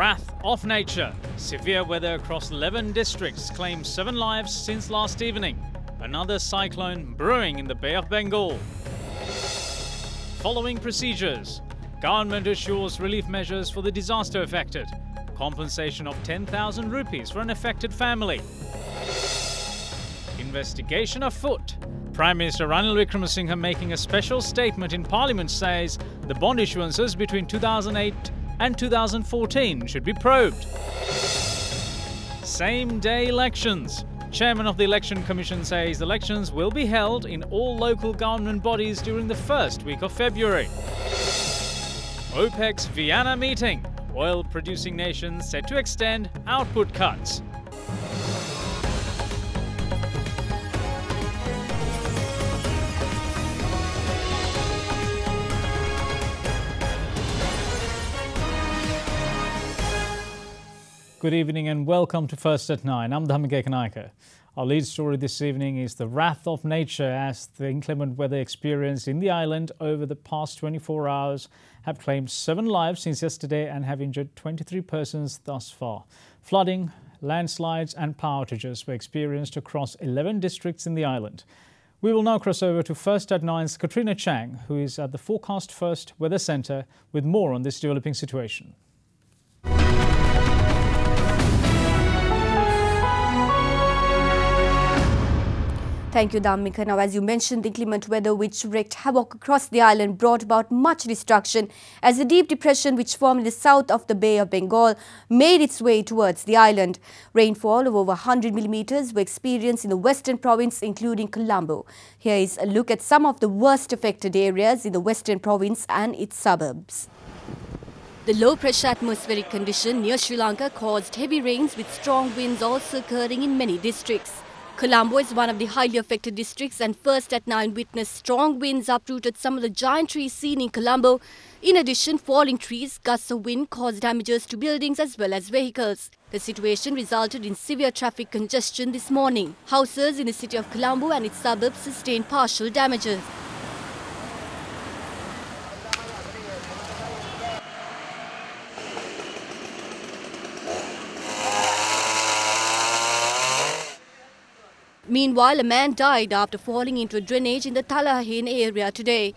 wrath of nature. Severe weather across 11 districts claims 7 lives since last evening. Another cyclone brewing in the Bay of Bengal. Following procedures. Government assures relief measures for the disaster affected. Compensation of 10,000 rupees for an affected family. Investigation afoot. Prime Minister Ranil Wickremesinghe making a special statement in Parliament says the bond issuances between 2008 and 2014 should be probed. Same-day elections. Chairman of the Election Commission says elections will be held in all local government bodies during the first week of February. OPEC's Vienna meeting. Oil-producing nations set to extend output cuts. Good evening and welcome to First at 9. I'm Dhamike Kanayaka. Our lead story this evening is the wrath of nature as the inclement weather experienced in the island over the past 24 hours have claimed 7 lives since yesterday and have injured 23 persons thus far. Flooding, landslides and power outages were experienced across 11 districts in the island. We will now cross over to First at 9's Katrina Chang, who is at the Forecast First Weather Centre with more on this developing situation. Thank you, Dhammika. Now, as you mentioned, the inclement weather which wreaked havoc across the island brought about much destruction as the deep depression which formed in the south of the Bay of Bengal made its way towards the island. Rainfall of over 100 millimeters were experienced in the western province, including Colombo. Here is a look at some of the worst affected areas in the western province and its suburbs. The low-pressure atmospheric condition near Sri Lanka caused heavy rains with strong winds also occurring in many districts. Colombo is one of the highly affected districts and First at 9 witnessed strong winds uprooted some of the giant trees seen in Colombo. In addition, falling trees, gusts of wind caused damages to buildings as well as vehicles. The situation resulted in severe traffic congestion this morning. Houses in the city of Colombo and its suburbs sustained partial damages. Meanwhile, a man died after falling into a drainage in the Talahen area today.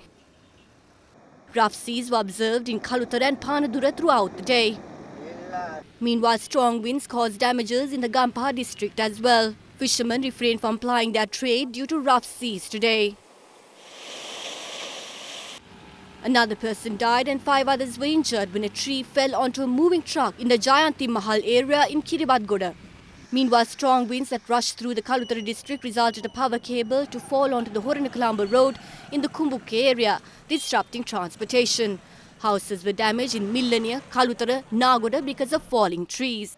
Rough seas were observed in Kalutara and Panadura throughout the day. Meanwhile, strong winds caused damages in the Gampaha district as well. Fishermen refrained from plying their trade due to rough seas today. Another person died and 5 others were injured when a tree fell onto a moving truck in the Jayanti Mahal area in Kiribadgoda. Meanwhile, strong winds that rushed through the Kalutara district resulted in a power cable to fall onto the Horanakolamba road in the Kumbuke area, disrupting transportation. Houses were damaged in Millania, Kalutara, Nagoda because of falling trees.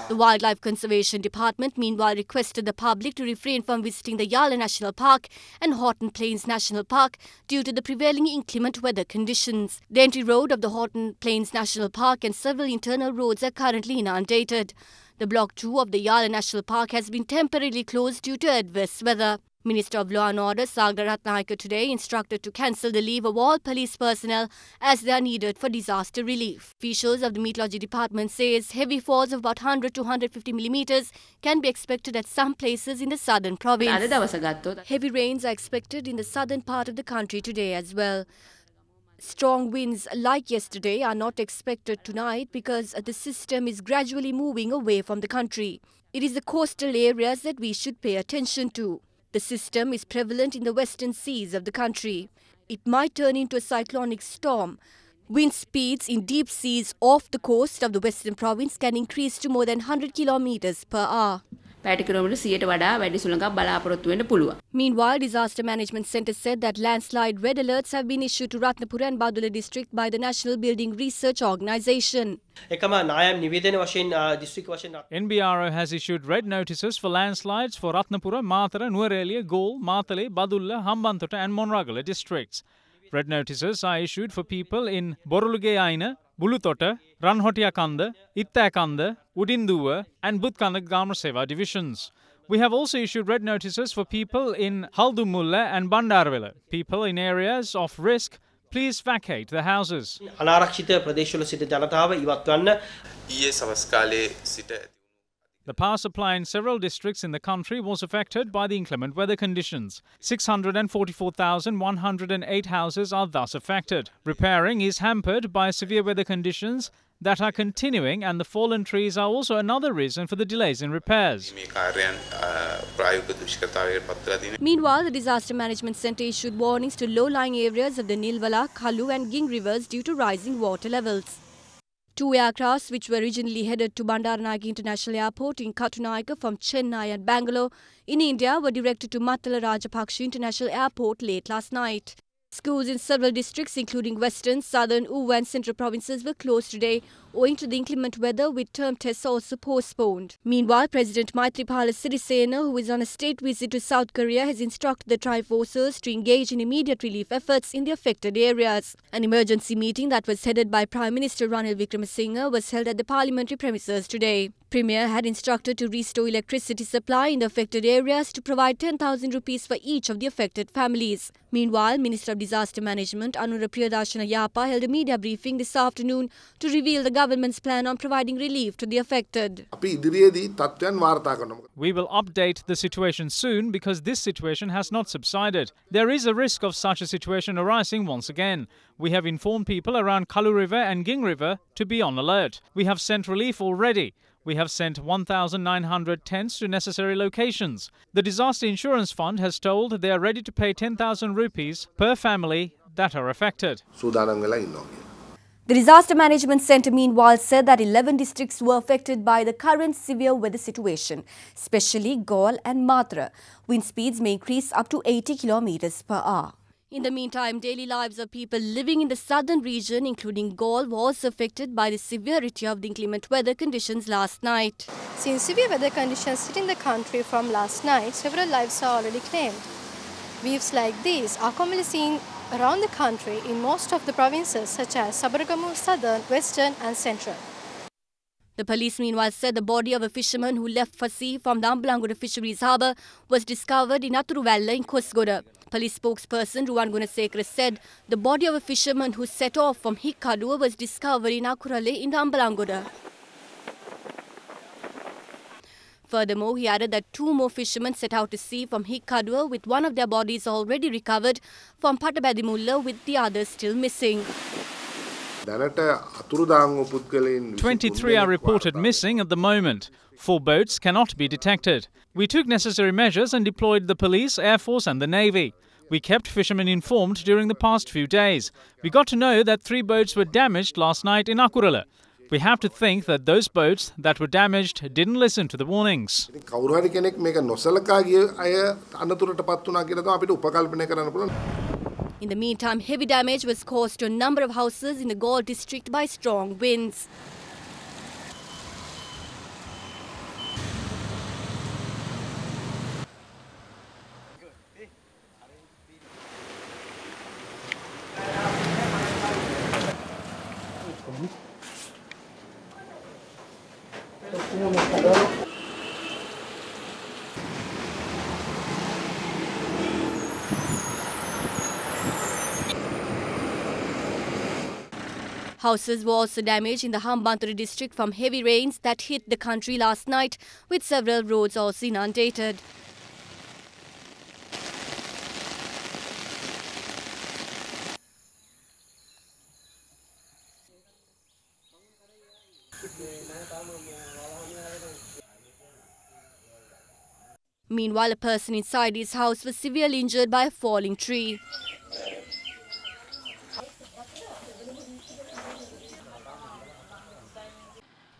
The Wildlife Conservation Department meanwhile requested the public to refrain from visiting the Yala National Park and Horton Plains National Park due to the prevailing inclement weather conditions. The entry road of the Horton Plains National Park and several internal roads are currently inundated. The Block 2 of the Yala National Park has been temporarily closed due to adverse weather. Minister of Law and Order Sagda Ratnayaka today instructed to cancel the leave of all police personnel as they are needed for disaster relief. Officials of the Meteorology Department says heavy falls of about 100 to 150 millimeters can be expected at some places in the southern province. Heavy rains are expected in the southern part of the country today as well. Strong winds like yesterday are not expected tonight because the system is gradually moving away from the country. It is the coastal areas that we should pay attention to. The system is prevalent in the western seas of the country. It might turn into a cyclonic storm. Wind speeds in deep seas off the coast of the western province can increase to more than 100 kilometers per hour. Meanwhile, Disaster Management Centre said that landslide red alerts have been issued to Ratnapura and Badula district by the National Building Research Organisation. NBRO has issued red notices for landslides for Ratnapura, Mathara, Nuwara, Galle, Matale, Badulla, Hambantota and Monragala districts. Red notices are issued for people in Boruluge Aina, Bulutota, Ranhotia Kanda, Itta Kanda, Udinduwa and Butkanda Gamaseva divisions. We have also issued red notices for people in Haldumulla and Bandarwila. People in areas of risk, please vacate the houses. අනාරක්ෂිත ප්‍රදේශවල සිට ජනතාව ඉවත් වන්න. ඊයේ සවස් කාලයේ සිට The power supply in several districts in the country was affected by the inclement weather conditions. 644,108 houses are thus affected. Repairing is hampered by severe weather conditions that are continuing, and the fallen trees are also another reason for the delays in repairs. මේ කාර්යයන් ප්‍රායෝගික දුෂ්කරතාවයකට පත් කරලා තියෙනවා. Meanwhile, the Disaster Management Centre issued warnings to low-lying areas of the Nilwala, Kalu and Ging rivers due to rising water levels. 2 aircrafts which were originally headed to Bandaranaike International Airport in Katunayake from Chennai and Bangalore in India were directed to Mattala Rajapaksa International Airport late last night. Schools in several districts including western, southern, Uva and central provinces were closed today owing to the inclement weather, with term tests also postponed. Meanwhile, President Maithripala, who is on a state visit to South Korea, has instructed the tri-forces to engage in immediate relief efforts in the affected areas. An emergency meeting that was headed by Prime Minister Ranil Wickremesinghe was held at the parliamentary premises today. Premier had instructed to restore electricity supply in the affected areas to provide 10,000 rupees for each of the affected families. Meanwhile, Minister of Disaster Management Anura Priyadarshana Yapa held a media briefing this afternoon to reveal the government's plan on providing relief to the affected. We will update the situation soon because this situation has not subsided. There is a risk of such a situation arising once again. We have informed people around Kalu River and Ging River to be on alert. We have sent relief already. We have sent 1,900 tents to necessary locations. The Disaster Insurance Fund has told they are ready to pay 10,000 rupees per family that are affected. The Disaster Management Centre meanwhile said that 11 districts were affected by the current severe weather situation, especially Gaul and Mathura. Wind speeds may increase up to 80 kilometers per hour. In the meantime, daily lives of people living in the southern region, including Gaul, was affected by the severity of the inclement weather conditions last night. Since severe weather conditions hit in the country from last night, several lives are already claimed. Waves like these are commonly seen around the country in most of the provinces such as Sabaragamu, Southern, Western and Central. The police meanwhile said the body of a fisherman who left for sea from the Ambalangoda Fisheries Harbour was discovered in Aturuvalla in Kosgoda. Police spokesperson Ruwan Gunasekara said the body of a fisherman who set off from Hikkaduwa was discovered in Akurale in Ambalangoda. Furthermore, he added that 2 more fishermen set out to sea from Hikkaduwa, with one of their bodies already recovered from Patabadimulla, with the others still missing. 23 are reported missing at the moment. 4 boats cannot be detected. We took necessary measures and deployed the police, Air Force and the Navy. We kept fishermen informed during the past few days. We got to know that 3 boats were damaged last night in Akurala. We have to think that those boats that were damaged didn't listen to the warnings. In the meantime, heavy damage was caused to a number of houses in the Gaul district by strong winds. Houses were also damaged in the Hambantota district from heavy rains that hit the country last night, with several roads also inundated. Meanwhile, a person inside his house was severely injured by a falling tree.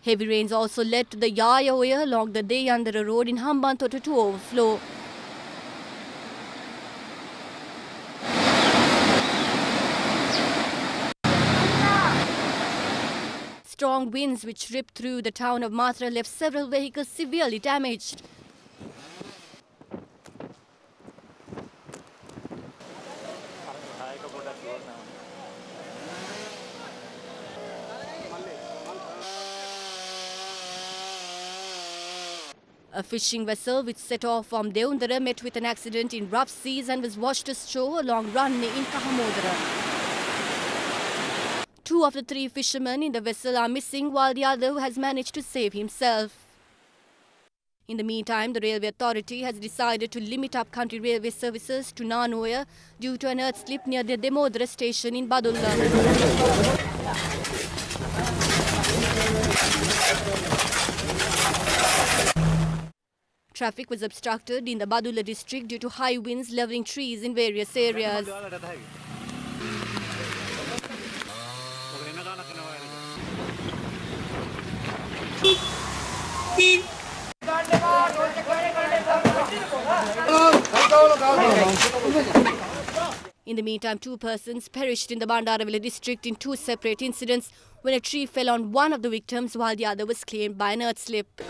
Heavy rains also led to the Yayaoya along the Deyandara road in Hambantota to overflow. Strong winds which ripped through the town of Mathura left several vehicles severely damaged. A fishing vessel which set off from Deundara met with an accident in rough seas and was washed ashore along Ranne in Kahamodara. 2 of the 3 fishermen in the vessel are missing, while the other has managed to save himself. In the meantime, the Railway Authority has decided to limit upcountry railway services to Nanoya due to an earth slip near the Demodara station in Badulla. Traffic was obstructed in the Badulla district due to high winds levelling trees in various areas. In the meantime, 2 persons perished in the Bandaravilla district in 2 separate incidents when a tree fell on one of the victims while the other was claimed by an earth slip.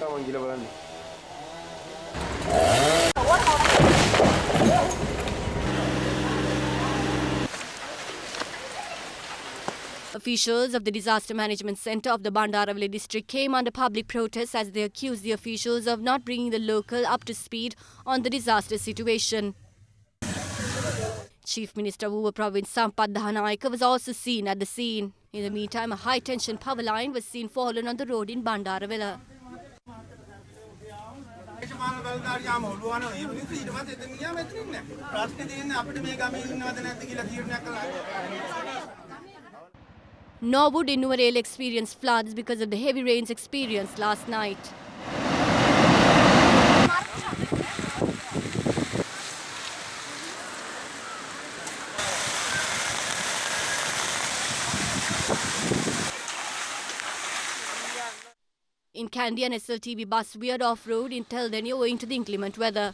Officials of the Disaster Management Centre of the Bandaravilla district came under public protest as they accused the officials of not bringing the local up to speed on the disaster situation. Chief Minister of Uva Province Sampath Dahanayake was also seen at the scene. In the meantime, a high-tension power line was seen fallen on the road in Bandaravilla. Norwood in Nuwara experienced floods because of the heavy rains experienced last night. In Kandy, an SLTB bus veered off-road in Teldeni owing to the inclement weather.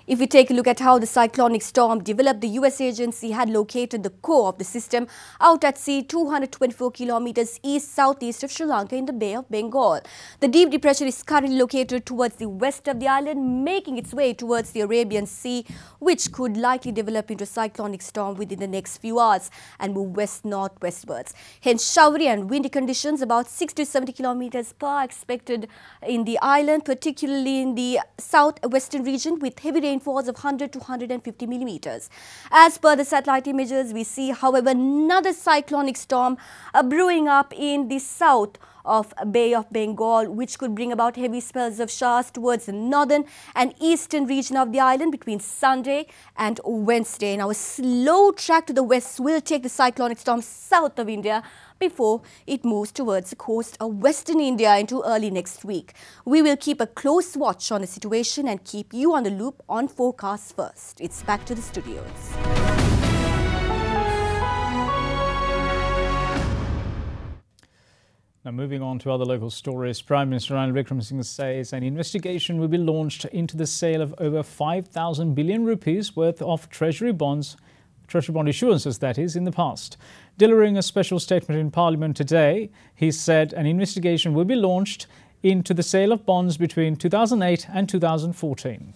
If we take a look at how the cyclonic storm developed, the US agency had located the core of the system out at sea 224 kilometers east-southeast of Sri Lanka in the Bay of Bengal. The deep depression is currently located towards the west of the island, making its way towards the Arabian Sea, which could likely develop into a cyclonic storm within the next few hours and move west-northwestwards. Hence, showery and windy conditions about 60 to 70 kilometers per hour expected in the island, particularly in the southwestern region, with heavy rainfalls of 100 to 150 millimeters. As per the satellite images, we see, however, another cyclonic storm brewing up in the south of Bay of Bengal, which could bring about heavy spells of showers towards the northern and eastern region of the island between Sunday and Wednesday. Now, a slow track to the west will take the cyclonic storm south of India before it moves towards the coast of western India into early next week. We will keep a close watch on the situation and keep you on the loop on forecasts first. It's back to the studios. Now, moving on to other local stories, Prime Minister Ranil Wickremesinghe says an investigation will be launched into the sale of over 5,000 billion rupees worth of treasury bond issuances, that is, in the past. Delivering a special statement in Parliament today, he said an investigation will be launched into the sale of bonds between 2008 and 2014.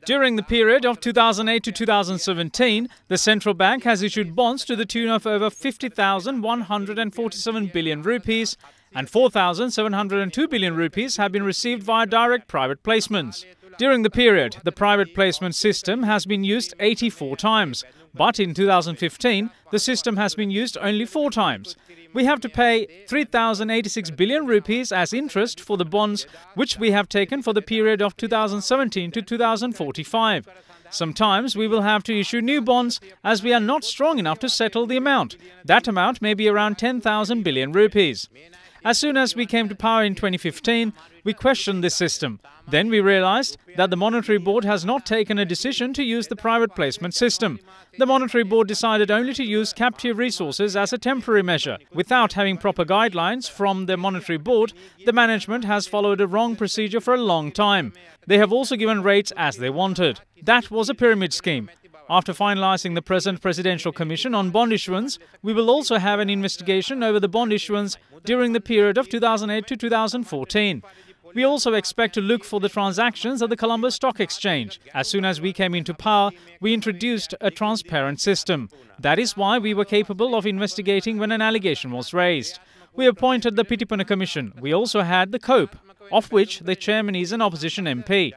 During the period of 2008 to 2017, the central bank has issued bonds to the tune of over 50,147 billion rupees and 4,702 billion rupees have been received via direct private placements. During the period, the private placement system has been used 84 times, but in 2015, the system has been used only 4 times. We have to pay 3,086 billion rupees as interest for the bonds which we have taken for the period of 2017 to 2045. Sometimes we will have to issue new bonds as we are not strong enough to settle the amount. That amount may be around 10,000 billion rupees. As soon as we came to power in 2015, we questioned this system. Then we realized that the Monetary Board has not taken a decision to use the private placement system. The Monetary Board decided only to use captive resources as a temporary measure. Without having proper guidelines from the Monetary Board, the management has followed a wrong procedure for a long time. They have also given rates as they wanted. That was a pyramid scheme. After finalising the present Presidential Commission on bond issuance, we will also have an investigation over the bond issuance during the period of 2008 to 2014. We also expect to look for the transactions at the Colombo Stock Exchange. As soon as we came into power, we introduced a transparent system. That is why we were capable of investigating when an allegation was raised. We appointed the Pitipana Commission. We also had the COPE, of which the chairman is an opposition MP.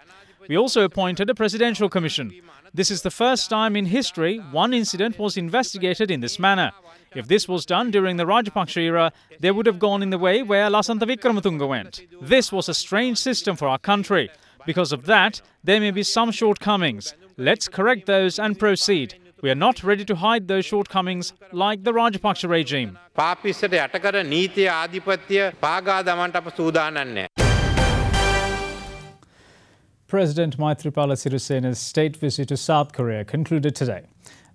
We also appointed a presidential commission. This is the first time in history one incident was investigated in this manner. If this was done during the Rajapaksa era, they would have gone in the way where Lasantha Wickramatunge went. This was a strange system for our country. Because of that, there may be some shortcomings. Let's correct those and proceed. We are not ready to hide those shortcomings like the Rajapaksa regime. පාපිස්සට යටකර නීතිය ආධිපත්‍ය පාගා දමන්නට අප සූදානම් නැහැ. President Maithripala Sirisena's state visit to South Korea concluded today.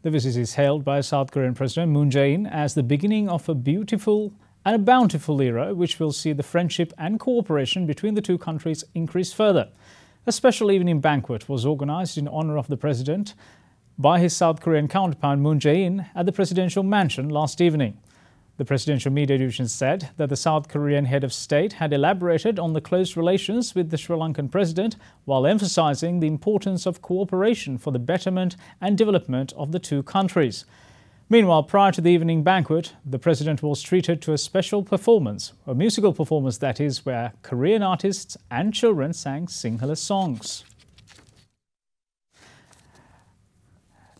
The visit is hailed by South Korean President Moon Jae-in as the beginning of a beautiful and a bountiful era which will see the friendship and cooperation between the two countries increase further. A special evening banquet was organized in honor of the president by his South Korean counterpart Moon Jae-in at the presidential mansion last evening. The presidential media division said that the South Korean head of state had elaborated on the close relations with the Sri Lankan president while emphasizing the importance of cooperation for the betterment and development of the two countries. Meanwhile, prior to the evening banquet, the president was treated to a special performance, a musical performance that is, where Korean artists and children sang Sinhala songs.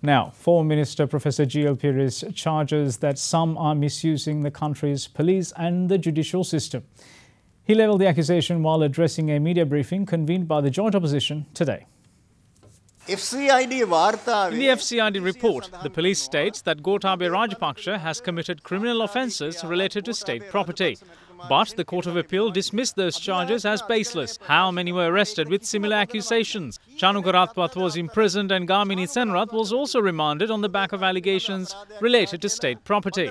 Now, former Minister Professor G.L. Pires charges that some are misusing the country's police and the judicial system. He levelled the accusation while addressing a media briefing convened by the joint opposition today. In the FCID report, the police states that Gotabaya Rajapaksa has committed criminal offences related to state property. But the Court of Appeal dismissed those charges as baseless. How many were arrested with similar accusations? Chanuka Ratwath was imprisoned and Gamini Senrath was also remanded on the back of allegations related to state property.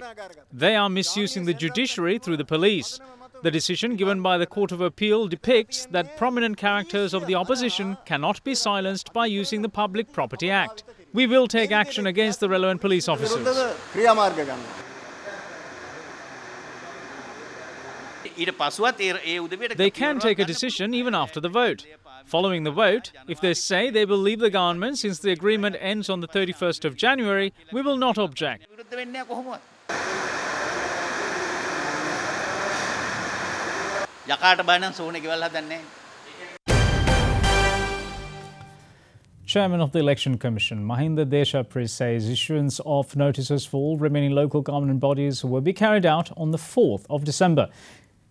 They are misusing the judiciary through the police. The decision given by the Court of Appeal depicts that prominent characters of the opposition cannot be silenced by using the Public Property Act. We will take action against the relevant police officers. They can take a decision even after the vote. Following the vote, if they say they will leave the government since the agreement ends on the 31st of January, we will not object. Chairman of the Election Commission, Mahinda Deshapri, says issuance of notices for all remaining local government bodies will be carried out on the 4th of December.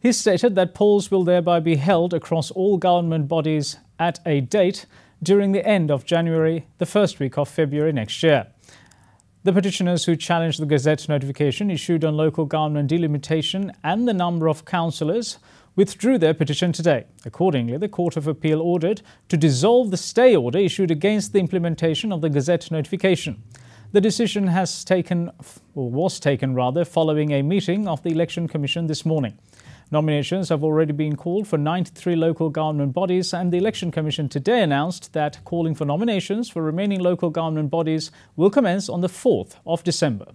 He stated that polls will thereby be held across all government bodies at a date during the end of January, the first week of February next year. The petitioners who challenged the Gazette notification issued on local government delimitation and the number of councillors withdrew their petition today. Accordingly, the Court of Appeal ordered to dissolve the stay order issued against the implementation of the Gazette notification. The decision was taken following a meeting of the Election Commission this morning. Nominations have already been called for 93 local government bodies, and the Election Commission today announced that calling for nominations for remaining local government bodies will commence on the 4th of December.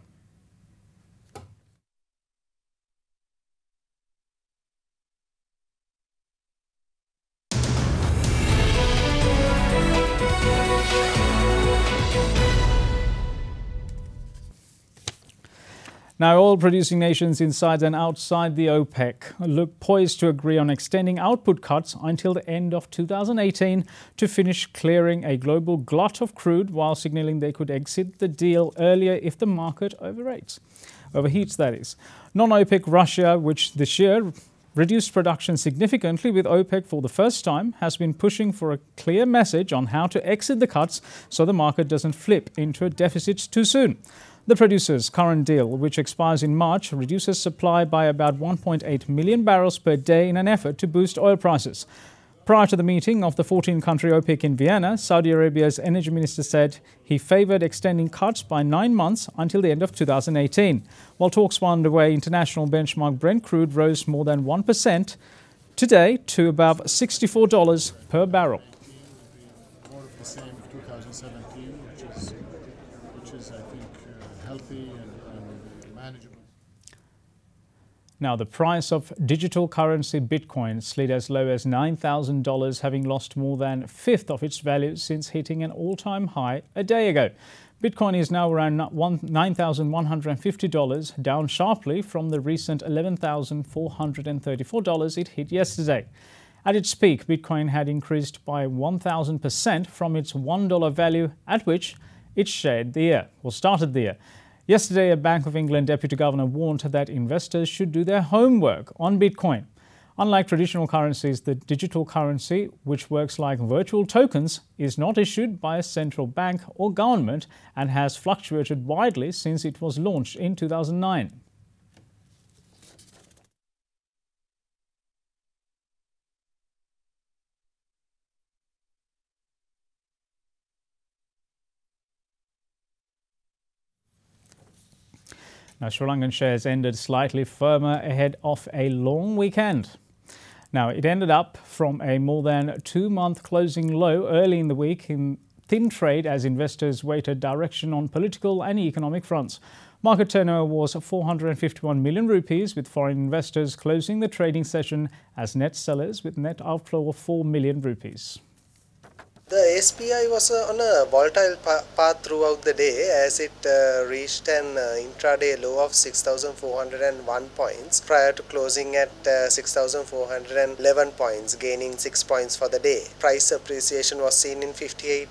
Now, oil-producing nations inside and outside the OPEC look poised to agree on extending output cuts until the end of 2018 to finish clearing a global glut of crude, while signalling they could exit the deal earlier if the market overheats, that is. Non-OPEC Russia, which this year reduced production significantly with OPEC for the first time, has been pushing for a clear message on how to exit the cuts so the market doesn't flip into a deficit too soon. The producers' current deal, which expires in March, reduces supply by about 1.8 million barrels per day in an effort to boost oil prices. Prior to the meeting of the 14-country OPEC in Vienna, Saudi Arabia's energy minister said he favoured extending cuts by 9 months until the end of 2018. While talks were underway, international benchmark Brent crude rose more than 1% today to above $64 per barrel. More of the same of 2017, which is I think, healthy and manageable. Now, the price of digital currency Bitcoin slid as low as $9,000, having lost more than a fifth of its value since hitting an all-time high a day ago. Bitcoin is now around $9,150, down sharply from the recent $11,434 it hit yesterday. At its peak, Bitcoin had increased by 1,000% from its $1 value at which it started the year. Yesterday, a Bank of England Deputy Governor warned that investors should do their homework on Bitcoin. Unlike traditional currencies, the digital currency, which works like virtual tokens, is not issued by a central bank or government and has fluctuated widely since it was launched in 2009. Now, Sri Lankan shares ended slightly firmer ahead of a long weekend. Now, it ended up from a more than 2-month closing low early in the week in thin trade as investors waited direction on political and economic fronts. Market turnover was 451 million rupees, with foreign investors closing the trading session as net sellers with net outflow of 4 million rupees. The SPI was on a volatile path throughout the day as it reached an intraday low of 6,401 points prior to closing at 6,411 points, gaining 6 points for the day. Price appreciation was seen in 58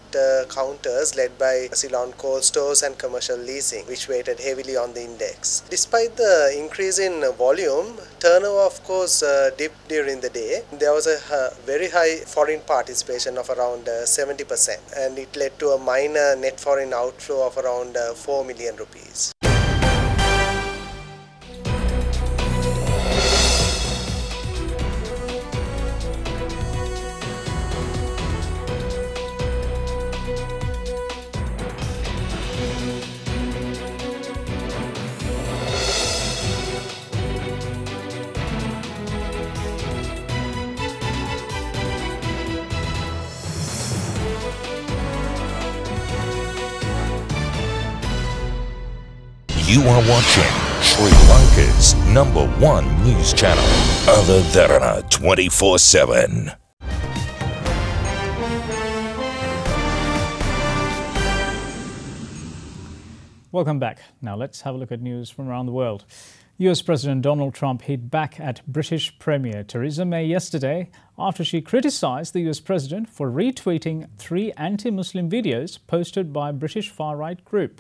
counters led by Ceylon coal stores and commercial leasing, which weighted heavily on the index. Despite the increase in volume, turnover of course dipped during the day. There was a very high foreign participation of around 70%, and it led to a minor net foreign outflow of around 4 million rupees. You are watching Sri Lanka's #1 news channel, Derana 24/7. Welcome back. Now let's have a look at news from around the world. US President Donald Trump hit back at British Premier Theresa May yesterday after she criticised the US President for retweeting 3 anti-Muslim videos posted by a British far-right group.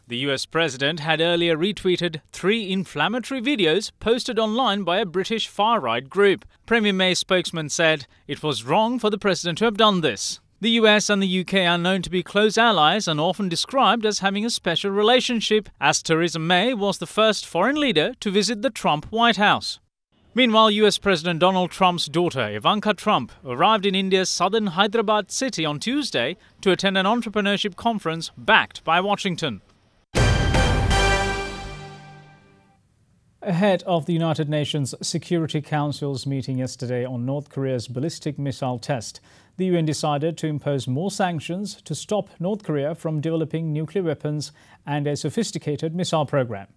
The US President had earlier retweeted 3 inflammatory videos posted online by a British far-right group. Premier May's spokesman said it was wrong for the President to have done this. The US and the UK are known to be close allies and often described as having a special relationship, as Theresa May was the first foreign leader to visit the Trump White House. Meanwhile, US President Donald Trump's daughter, Ivanka Trump, arrived in India's southern Hyderabad city on Tuesday to attend an entrepreneurship conference backed by Washington. Ahead of the United Nations Security Council's meeting yesterday on North Korea's ballistic missile test, the UN decided to impose more sanctions to stop North Korea from developing nuclear weapons and a sophisticated missile program.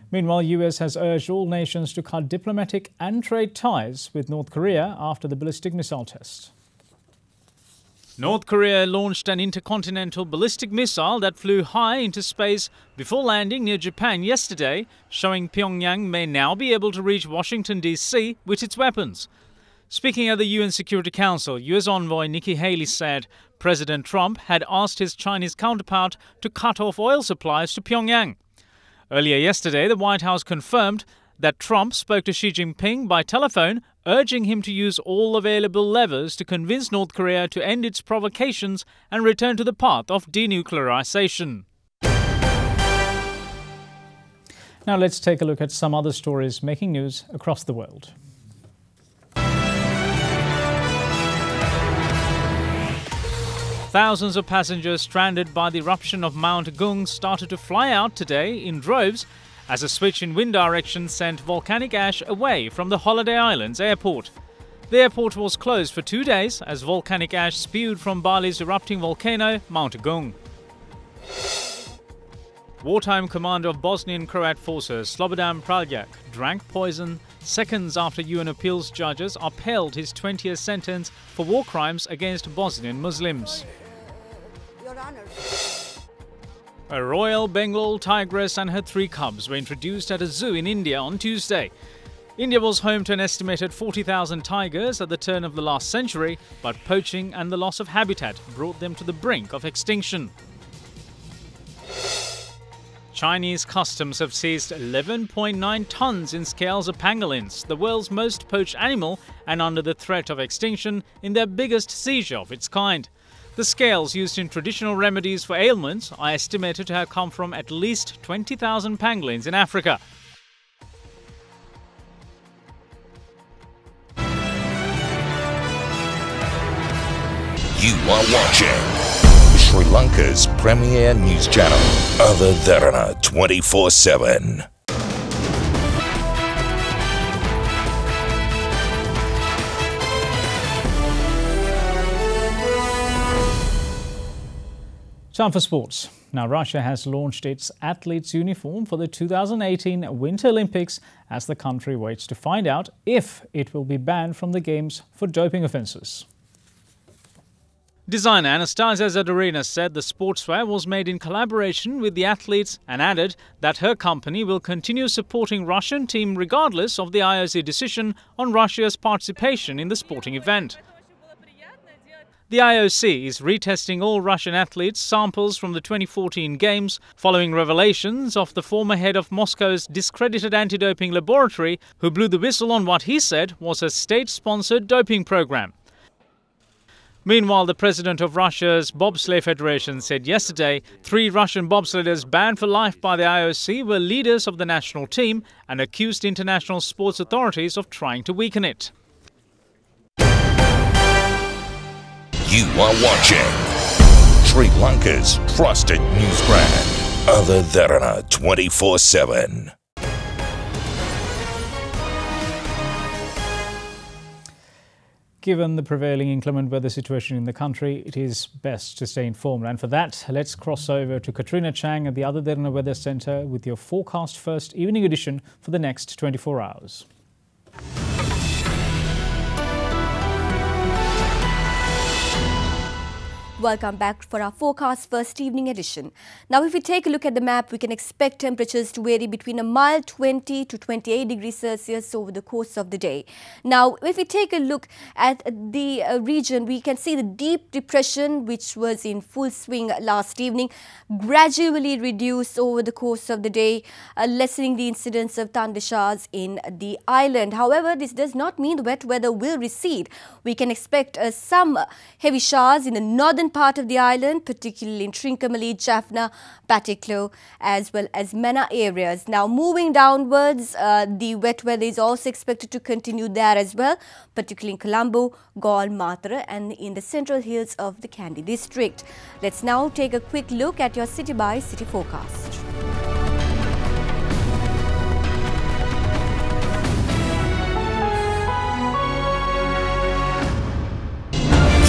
Meanwhile, US has urged all nations to cut diplomatic and trade ties with North Korea after the ballistic missile test. North Korea launched an intercontinental ballistic missile that flew high into space before landing near Japan yesterday, showing Pyongyang may now be able to reach Washington, D.C. with its weapons. Speaking at the UN Security Council, US envoy Nikki Haley said President Trump had asked his Chinese counterpart to cut off oil supplies to Pyongyang. Earlier yesterday, the White House confirmed that Trump spoke to Xi Jinping by telephone, urging him to use all available levers to convince North Korea to end its provocations and return to the path of denuclearization. Now let's take a look at some other stories making news across the world. Thousands of passengers stranded by the eruption of Mount Gung started to fly out today in droves as a switch in wind direction sent volcanic ash away from the Holiday Islands airport. The airport was closed for 2 days as volcanic ash spewed from Bali's erupting volcano, Mount Gung. Wartime commander of Bosnian Croat forces Slobodan Praljak drank poison seconds after UN appeals judges upheld his 20-year sentence for war crimes against Bosnian Muslims. Your Honor. A royal Bengal tigress and her 3 cubs were introduced at a zoo in India on Tuesday. India was home to an estimated 40,000 tigers at the turn of the last century, but poaching and the loss of habitat brought them to the brink of extinction. Chinese customs have seized 11.9 tons in scales of pangolins, the world's most poached animal and under the threat of extinction in their biggest seizure of its kind. The scales used in traditional remedies for ailments are estimated to have come from at least 20,000 pangolins in Africa. You are watching Sri Lanka's premier news channel, Other Derana 24/7. Time for sports. Now, Russia has launched its athletes' uniform for the 2018 Winter Olympics as the country waits to find out if it will be banned from the Games for doping offences. Designer Anastasia Zadorina said the sportswear was made in collaboration with the athletes and added that her company will continue supporting Russian team regardless of the IOC decision on Russia's participation in the sporting event. The IOC is retesting all Russian athletes' samples from the 2014 Games following revelations of the former head of Moscow's discredited anti-doping laboratory who blew the whistle on what he said was a state-sponsored doping program. Meanwhile, the president of Russia's Bobsleigh Federation said yesterday 3 Russian bobsledders banned for life by the IOC were leaders of the national team and accused international sports authorities of trying to weaken it. You are watching Sri Lanka's trusted news brand, Other Derana 24/7. Given the prevailing inclement weather situation in the country, it is best to stay informed. And for that, let's cross over to Katrina Chang at the Other Derana Weather Centre with your forecast first evening edition for the next 24 hours. Welcome back for our forecast first evening edition. Now, if we take a look at the map, we can expect temperatures to vary between a mild 20 to 28 degrees Celsius over the course of the day. Now, if we take a look at the region, we can see the deep depression, which was in full swing last evening, gradually reduce over the course of the day, lessening the incidence of thunder showers in the island. However, this does not mean the wet weather will recede. We can expect some heavy showers in the northern part of the island, particularly in Trincomalee, Jaffna, Batticaloa, as well as Mena areas. Now, moving downwards, the wet weather is also expected to continue there as well, particularly in Colombo, Galle, Mathura, and in the central hills of the Kandy district. Let's now take a quick look at your city-by-city forecast.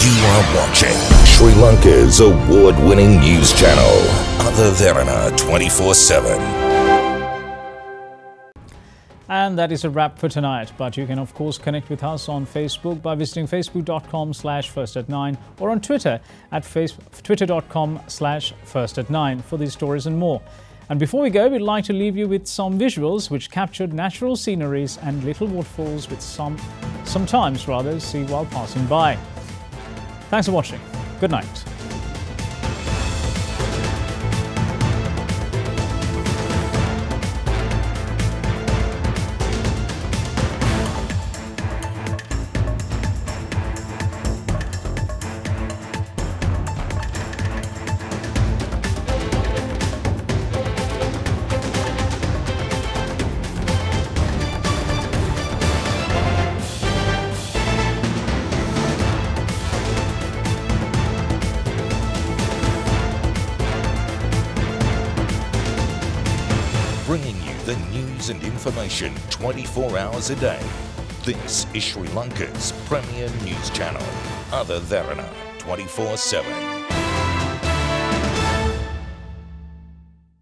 You are watching Sri Lanka's award-winning news channel, Other Derana 24/7. And that is a wrap for tonight. But you can, of course, connect with us on Facebook by visiting facebook.com/first@9 or on Twitter at twitter.com/first@9 for these stories and more. And before we go, we'd like to leave you with some visuals which captured natural sceneries and little waterfalls which sometimes rather see while passing by. Thanks for watching. Good night. Bringing you the news and information 24 hours a day. This is Sri Lanka's premier news channel, Other Derana 24/7.